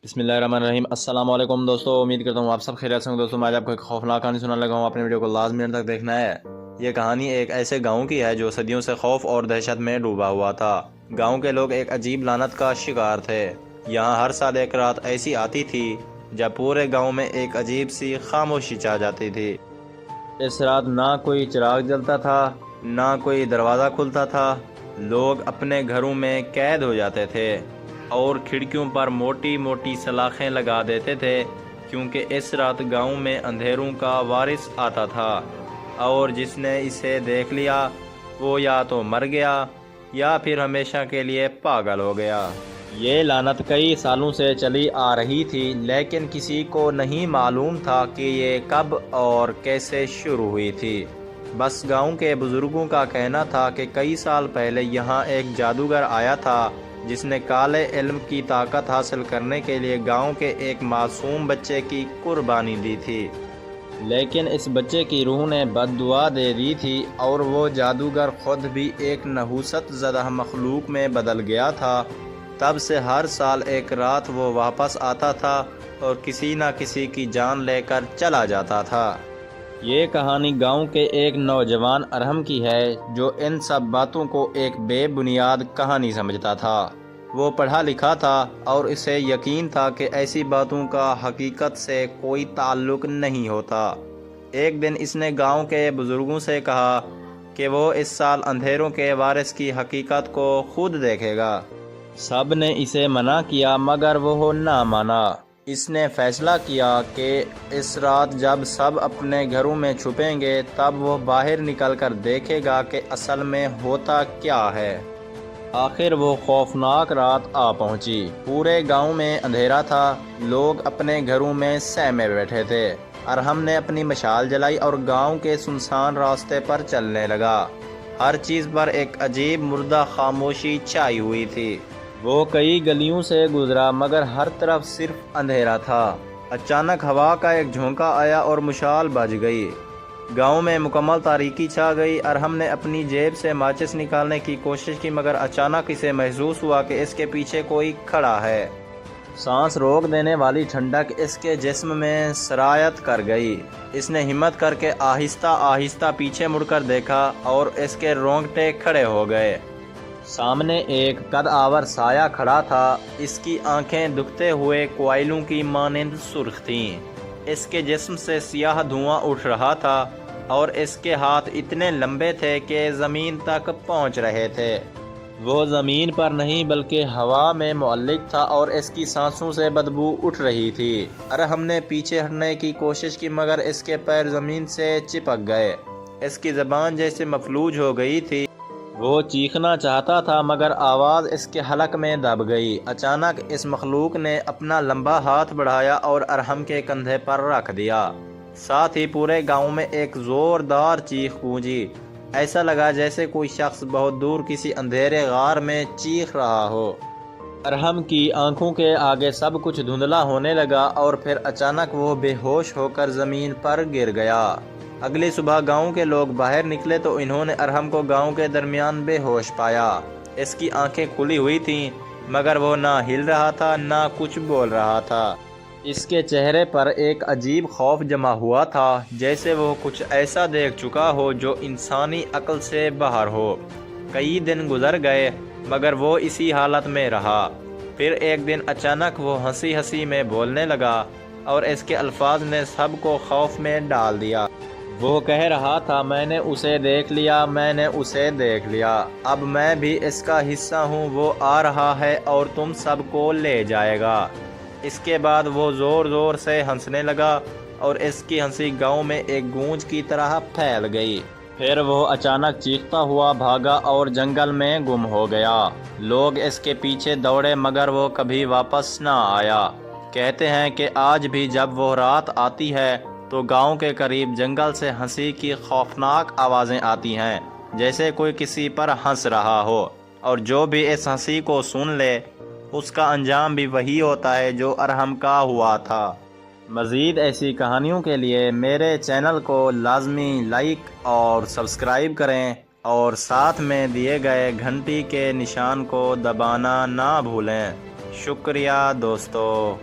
बिस्मिल्लाहिर्रहमानिर्रहीम। अस्सलाम वालेकुम दोस्तों, उम्मीद करता हूँ आप सब खैरियत से होंगे। दोस्तों मैं आज आपको एक खौफनाक कहानी सुनाने लगा हूँ। अपने वीडियो को लाजमी अंत तक देखना है। ये कहानी एक ऐसे गांव की है जो सदियों से खौफ और दहशत में डूबा हुआ था। गांव के लोग एक अजीब लानत का शिकार थे। यहाँ हर साल एक रात ऐसी आती थी जब पूरे गाँव में एक अजीब सी खामोशी छा जाती थी। इस रात ना कोई चिराग जलता था, ना कोई दरवाज़ा खुलता था। लोग अपने घरों में कैद हो जाते थे और खिड़कियों पर मोटी मोटी सलाखें लगा देते थे, क्योंकि इस रात गांव में अंधेरों का वारिस आता था और जिसने इसे देख लिया वो या तो मर गया या फिर हमेशा के लिए पागल हो गया। ये लानत कई सालों से चली आ रही थी, लेकिन किसी को नहीं मालूम था कि ये कब और कैसे शुरू हुई थी। बस गांव के बुजुर्गों का कहना था कि कई साल पहले यहाँ एक जादूगर आया था जिसने काले इल्म की ताकत हासिल करने के लिए गांव के एक मासूम बच्चे की कुर्बानी दी थी। लेकिन इस बच्चे की रूह ने बद्दुआ दे दी थी और वो जादूगर खुद भी एक नहूसत ज़दा मखलूक में बदल गया था। तब से हर साल एक रात वो वापस आता था और किसी न किसी की जान लेकर चला जाता था। ये कहानी गांव के एक नौजवान अरहम की है जो इन सब बातों को एक बेबुनियाद कहानी समझता था। वो पढ़ा लिखा था और इसे यकीन था कि ऐसी बातों का हकीकत से कोई ताल्लुक नहीं होता। एक दिन इसने गांव के बुजुर्गों से कहा कि वो इस साल अंधेरों के वारिस की हकीकत को खुद देखेगा। सब ने इसे मना किया मगर वो ना माना। इसने फैसला किया कि इस रात जब सब अपने घरों में छुपेंगे तब वो बाहर निकलकर देखेगा कि असल में होता क्या है। आखिर वो खौफनाक रात आ पहुंची। पूरे गांव में अंधेरा था। लोग अपने घरों में सहमे बैठे थे। अरहम ने अपनी मशाल जलाई और गांव के सुनसान रास्ते पर चलने लगा। हर चीज़ पर एक अजीब मुर्दा खामोशी छाई हुई थी। वो कई गलियों से गुजरा मगर हर तरफ सिर्फ अंधेरा था। अचानक हवा का एक झोंका आया और मशाल बज गई। गांव में मुकम्मल तारीकी छा गई। अरहम ने अपनी जेब से माचिस निकालने की कोशिश की मगर अचानक इसे महसूस हुआ कि इसके पीछे कोई खड़ा है। सांस रोक देने वाली ठंडक इसके जिस्म में सरायत कर गई। इसने हिम्मत करके आहिस्ता आहिस्ता पीछे मुड़कर देखा और इसके रोंगटे खड़े हो गए। सामने एक कद आवर साया खड़ा था। इसकी आंखें दुखते हुए कोयलों की मानिंद सुर्ख थीं। इसके जिस्म से सियाह धुआं उठ रहा था और इसके हाथ इतने लंबे थे कि ज़मीन तक पहुंच रहे थे। वो ज़मीन पर नहीं बल्कि हवा में मुअल्लिक था और इसकी सांसों से बदबू उठ रही थी। अरहम ने पीछे हटने की कोशिश की मगर इसके पैर ज़मीन से चिपक गए। इसकी ज़बान जैसे मफलूज हो गई थी। वो चीखना चाहता था मगर आवाज़ इसके हलक में दब गई। अचानक इस मखलूक ने अपना लंबा हाथ बढ़ाया और अरहम के कंधे पर रख दिया। साथ ही पूरे गांव में एक ज़ोरदार चीख गूंजी। ऐसा लगा जैसे कोई शख्स बहुत दूर किसी अंधेरे गार में चीख रहा हो। अरहम की आंखों के आगे सब कुछ धुंधला होने लगा और फिर अचानक वो बेहोश होकर ज़मीन पर गिर गया। अगली सुबह गांव के लोग बाहर निकले तो इन्होंने अरहम को गांव के दरमियान बेहोश पाया। इसकी आंखें खुली हुई थीं मगर वो ना हिल रहा था ना कुछ बोल रहा था। इसके चेहरे पर एक अजीब खौफ जमा हुआ था, जैसे वो कुछ ऐसा देख चुका हो जो इंसानी अक्ल से बाहर हो। कई दिन गुजर गए मगर वो इसी हालत में रहा। फिर एक दिन अचानक वो हंसी हंसी में बोलने लगा और इसके अल्फाज ने सबको खौफ में डाल दिया। वो कह रहा था, मैंने उसे देख लिया, मैंने उसे देख लिया। अब मैं भी इसका हिस्सा हूँ। वो आ रहा है और तुम सबको ले जाएगा। इसके बाद वो ज़ोर ज़ोर से हंसने लगा और इसकी हंसी गांव में एक गूंज की तरह फैल गई। फिर वो अचानक चीखता हुआ भागा और जंगल में गुम हो गया। लोग इसके पीछे दौड़े मगर वो कभी वापस ना आया। कहते हैं कि आज भी जब वो रात आती है तो गांव के करीब जंगल से हंसी की खौफनाक आवाज़ें आती हैं, जैसे कोई किसी पर हंस रहा हो। और जो भी इस हंसी को सुन ले उसका अंजाम भी वही होता है जो अरहम का हुआ था। मज़ीद ऐसी कहानियों के लिए मेरे चैनल को लाजमी लाइक और सब्सक्राइब करें और साथ में दिए गए घंटी के निशान को दबाना ना भूलें। شکریہ دوستو.